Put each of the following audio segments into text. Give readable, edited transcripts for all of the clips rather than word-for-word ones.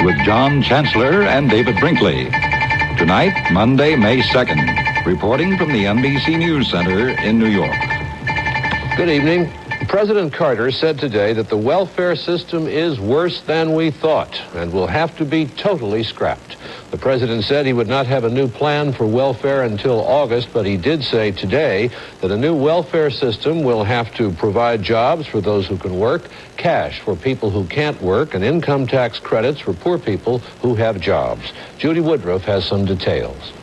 with John Chancellor and David Brinkley. Tonight, Monday, May 2nd, reporting from the NBC News Center in New York. Good evening. President Carter said today that the welfare system is worse than we thought and will have to be totally scrapped. The president said he would not have a new plan for welfare until August, but he did say today that a new welfare system will have to provide jobs for those who can work, cash for people who can't work, and income tax credits for poor people who have jobs. Judy Woodruff has some details.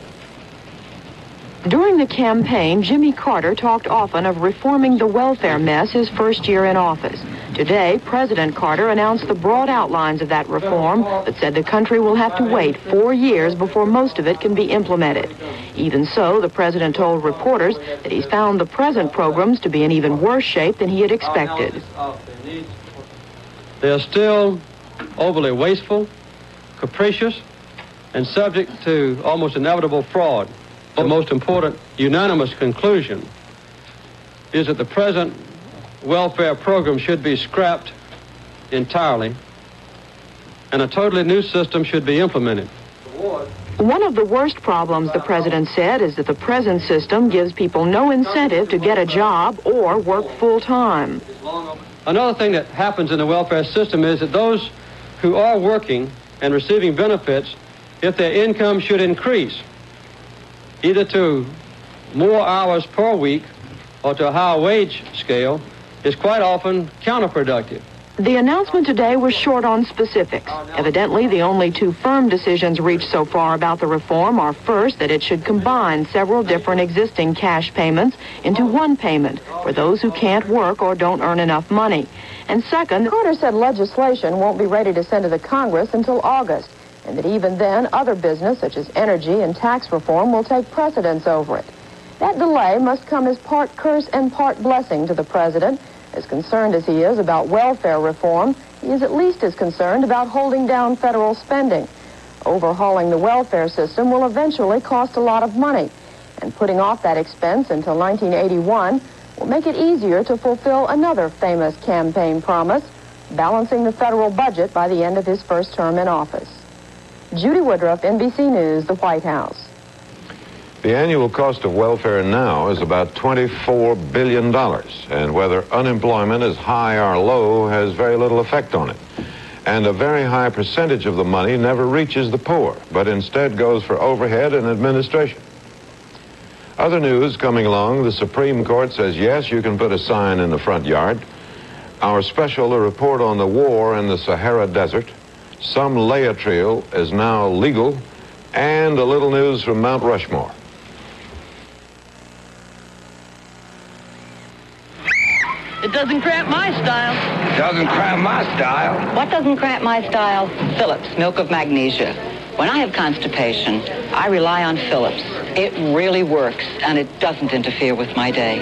During the campaign, Jimmy Carter talked often of reforming the welfare mess his first year in office. Today, President Carter announced the broad outlines of that reform, but said the country will have to wait 4 years before most of it can be implemented. Even so, the president told reporters that he's found the present programs to be in even worse shape than he had expected. They are still overly wasteful, capricious, and subject to almost inevitable fraud. The most important unanimous conclusion is that the present welfare program should be scrapped entirely and a totally new system should be implemented. One of the worst problems, the president said, is that the present system gives people no incentive to get a job or work full-time. Another thing that happens in the welfare system is that those who are working and receiving benefits, if their income should increase, either to more hours per week or to a higher wage scale, is quite often counterproductive. The announcement today was short on specifics. Evidently, the only two firm decisions reached so far about the reform are, first, that it should combine several different existing cash payments into one payment for those who can't work or don't earn enough money. And second, Carter said legislation won't be ready to send to the Congress until August, and that even then, other business, such as energy and tax reform, will take precedence over it. That delay must come as part curse and part blessing to the president. As concerned as he is about welfare reform, he is at least as concerned about holding down federal spending. Overhauling the welfare system will eventually cost a lot of money, and putting off that expense until 1981 will make it easier to fulfill another famous campaign promise, balancing the federal budget by the end of his first term in office. Judy Woodruff, NBC News, the White House. The annual cost of welfare now is about $24 billion, and whether unemployment is high or low has very little effect on it. And a very high percentage of the money never reaches the poor, but instead goes for overhead and administration. Other news coming along, the Supreme Court says, yes, you can put a sign in the front yard. Our special, a report on the war in the Sahara Desert. Some Laetrile is now legal, and a little news from Mount Rushmore. It doesn't cramp my style. It doesn't cramp my style. What doesn't cramp my style? Phillips, milk of magnesia. When I have constipation, I rely on Phillips. It really works, and it doesn't interfere with my day.